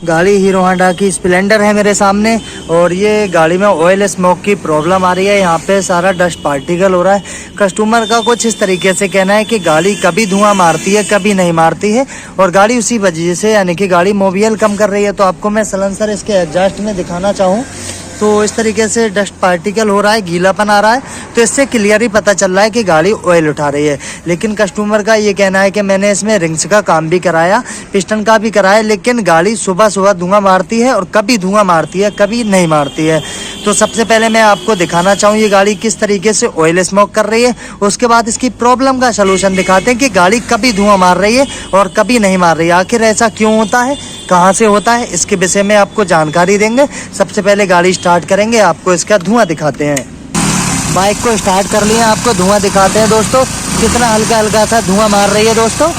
गाड़ी hero Honda की Splendor है मेरे सामने और ये गाड़ी में ऑयल स्मोक की प्रॉब्लम आ रही है। यहाँ पे सारा डस्ट पार्टिकल हो रहा है। कस्टमर का कुछ इस तरीके से कहना है कि गाड़ी कभी धुआं मारती है कभी नहीं मारती है और गाड़ी उसी वजह से यानी कि गाड़ी मोबियल कम कर रही है। तो आपको मैं सलेंसर इसके एग्जॉस्ट में दिखाना चाहूँ तो इस तरीके से डस्ट पार्टिकल हो रहा है, गीलापन आ रहा है। तो इससे क्लियर ही पता चल रहा है कि गाड़ी ऑयल उठा रही है। लेकिन कस्टमर का ये कहना है कि मैंने इसमें रिंग्स का काम भी कराया, पिस्टन का भी कराया, लेकिन गाड़ी सुबह सुबह धुआं मारती है और कभी धुआं मारती है कभी नहीं मारती है। तो सबसे पहले मैं आपको दिखाना चाहूँ ये गाड़ी किस तरीके से ऑयल स्मोक कर रही है। उसके बाद इसकी प्रॉब्लम का सलूशन दिखाते हैं कि गाड़ी कभी धुआं मार रही है और कभी नहीं मार रही है। आखिर ऐसा क्यों होता है, कहाँ से होता है, इसके विषय में आपको जानकारी देंगे। सबसे पहले गाड़ी स्टार्ट करेंगे, आपको इसका धुआं दिखाते हैं। बाइक को स्टार्ट कर लिए, आपको धुआं दिखाते हैं दोस्तों, कितना हल्का हल्का सा धुआं मार रही है दोस्तों।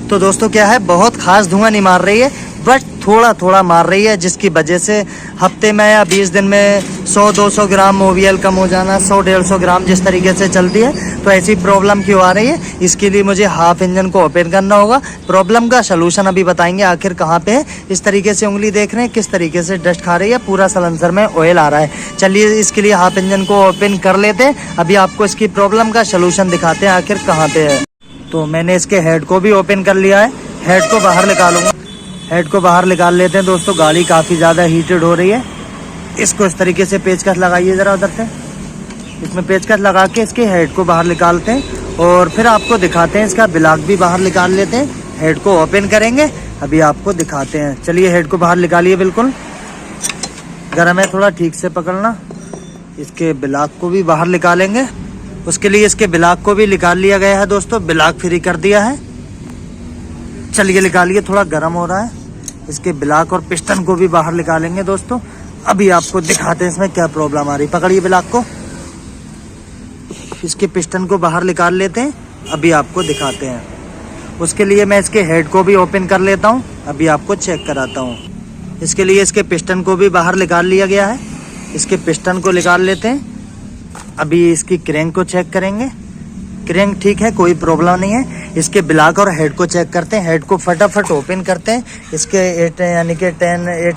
तो दोस्तों क्या है, बहुत खास धुआं नहीं मार रही है, बट थोड़ा थोड़ा मार रही है, जिसकी वजह से हफ्ते में या 20 दिन में 100-200 ग्राम मोबियल कम हो जाना, 100-150 ग्राम जिस तरीके से चलती है। तो ऐसी प्रॉब्लम क्यों आ रही है, इसके लिए मुझे हाफ इंजन को ओपन करना होगा। प्रॉब्लम का सलूशन अभी बताएंगे आखिर कहाँ पे है। इस तरीके से उंगली देख रहे हैं किस तरीके से डस्ट खा रही है, पूरा सलेंसर में ऑयल आ रहा है। चलिए इसके लिए हाफ इंजन को ओपन कर लेते हैं, अभी आपको इसकी प्रॉब्लम का सलूशन दिखाते हैं आखिर कहाँ पे है। तो मैंने इसके हेड को भी ओपन कर लिया है, हेड को बाहर निकालूंगा। हेड को बाहर निकाल लेते हैं दोस्तों, गाड़ी काफ़ी ज़्यादा हीटेड हो रही है। इसको इस तरीके से पेचकस लगाइए ज़रा उधर से, इसमें पेचकस लगा के इसके हेड को बाहर निकालते हैं और फिर आपको दिखाते हैं इसका ब्लॉक भी बाहर निकाल लेते हैं। हेड को ओपन करेंगे, अभी आपको दिखाते हैं। चलिए हेड को बाहर निकालिए, बिल्कुल गर्म है, थोड़ा ठीक से पकड़ना। इसके ब्लॉक को भी बाहर निकालेंगे, उसके लिए इसके ब्लॉक को भी निकाल लिया गया है दोस्तों, ब्लॉक फ्री कर दिया है। चलिए निकालिए, थोड़ा गर्म हो रहा है। इसके ब्लॉक और पिस्टन को भी बाहर निकालेंगे दोस्तों, अभी आपको दिखाते हैं इसमें क्या प्रॉब्लम आ रही। पकड़िए ब्लॉक को, इसके पिस्टन को बाहर निकाल लेते हैं, अभी आपको दिखाते हैं। उसके लिए मैं इसके हेड को भी ओपन कर लेता हूं, अभी आपको चेक कराता हूं। इसके लिए इसके पिस्टन को भी बाहर निकाल लिया गया है, इसके पिस्टन को निकाल लेते हैं। अभी इसकी क्रैंक को चेक करेंगे, क्रैंक ठीक है, कोई प्रॉब्लम नहीं है। इसके ब्लॉक और हेड को चेक करते हैं, हेड को फटाफट ओपन करते हैं। इसके 8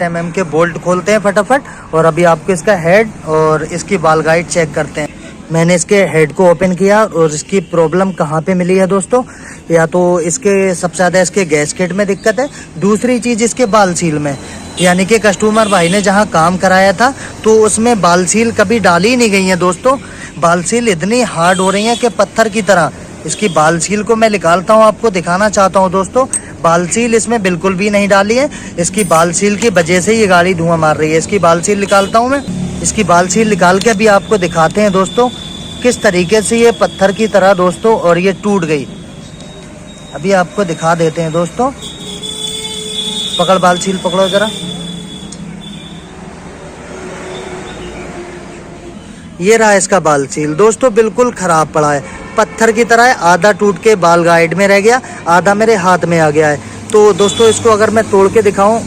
mm के बोल्ट खोलते हैं फटाफट और अभी आपको इसका हेड और इसकी बॉल गाइड चेक करते हैं। मैंने इसके हेड को ओपन किया और इसकी प्रॉब्लम कहाँ पे मिली है दोस्तों, या तो इसके सबसे ज़्यादा इसके गैसकेट में दिक्कत है, दूसरी चीज़ इसके बाल सील में। यानी कि कस्टमर भाई ने जहाँ काम कराया था तो उसमें बाल सील कभी डाली ही नहीं गई है दोस्तों। बाल सील इतनी हार्ड हो रही है कि पत्थर की तरह। इसकी बाल सील को मैं निकालता हूँ, आपको दिखाना चाहता हूँ दोस्तों। बाल सील इसमें बिल्कुल भी नहीं डाली है, इसकी बाल सील की वजह से ये गाड़ी धुआं मार रही है। इसकी बाल सील निकालता हूँ मैं, इसकी बाल सील निकाल के अभी आपको दिखाते हैं दोस्तों किस तरीके से ये पत्थर की तरह दोस्तों और ये टूट गई। अभी आपको दिखा देते हैं दोस्तों, पकड़ बाल सील, पकड़ो जरा। ये रहा इसका बाल सील दोस्तों, बिल्कुल खराब पड़ा है, पत्थर की तरह है। आधा टूट के बाल गाइड में रह गया, आधा मेरे हाथ में आ गया है। तो दोस्तों इसको अगर मैं तोड़ के दिखाऊं,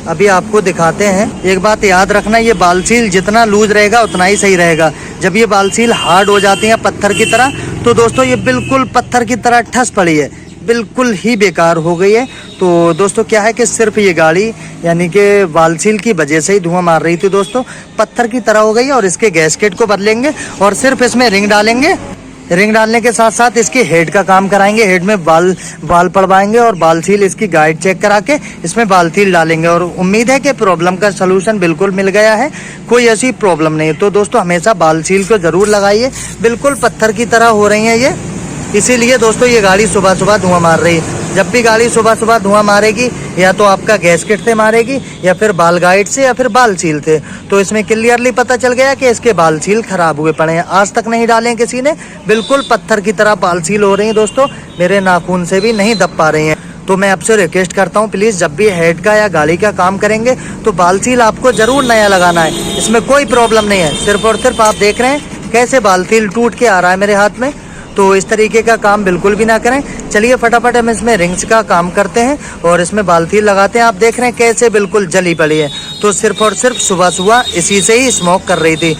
अभी आपको दिखाते हैं। एक बात याद रखना, ये बाल सील जितना लूज रहेगा उतना ही सही रहेगा। जब ये बाल सील हार्ड हो जाती हैं पत्थर की तरह, तो दोस्तों ये बिल्कुल पत्थर की तरह ठस पड़ी है, बिल्कुल ही बेकार हो गई है। तो दोस्तों क्या है कि सिर्फ ये गाड़ी यानी कि बाल सील की वजह से ही धुआं मार रही थी दोस्तों, पत्थर की तरह हो गई है। और इसके गैसकेट को बदलेंगे और सिर्फ इसमें रिंग डालेंगे। रिंग डालने के साथ साथ इसके हेड का काम कराएंगे, हेड में बाल पड़वाएंगे और बाल सील इसकी गाइड चेक करा के इसमें बाल सील डालेंगे। और उम्मीद है कि प्रॉब्लम का सलूशन बिल्कुल मिल गया है, कोई ऐसी प्रॉब्लम नहीं। तो दोस्तों हमेशा बाल सील को ज़रूर लगाइए, बिल्कुल पत्थर की तरह हो रही है ये, इसीलिए दोस्तों ये गाड़ी सुबह सुबह धुआं मार रही है। जब भी गाड़ी सुबह सुबह धुआं मारेगी, या तो आपका गैसकेट से मारेगी या फिर बाल गाइड से या फिर बाल सील से। तो इसमें क्लियरली पता चल गया कि इसके बाल सील खराब हुए पड़े हैं, आज तक नहीं डाले किसी ने, बिल्कुल पत्थर की तरह बाल सील हो रही हैं दोस्तों, मेरे नाखून से भी नहीं दब पा रही हैं। तो मैं आपसे रिक्वेस्ट करता हूँ प्लीज़ जब भी हेड का या गाड़ी का काम करेंगे तो बाल सील आपको ज़रूर नया लगाना है, इसमें कोई प्रॉब्लम नहीं है। सिर्फ और सिर्फ आप देख रहे हैं कैसे बाल सील टूट के आ रहा है मेरे हाथ में। तो इस तरीके का काम बिल्कुल भी ना करें। चलिए फटाफट हम इसमें रिंग्स का काम करते हैं और इसमें बाल्टी लगाते हैं। आप देख रहे हैं कैसे बिल्कुल जली पड़ी है, तो सिर्फ और सिर्फ सुबह सुबह इसी से ही स्मोक कर रही थी।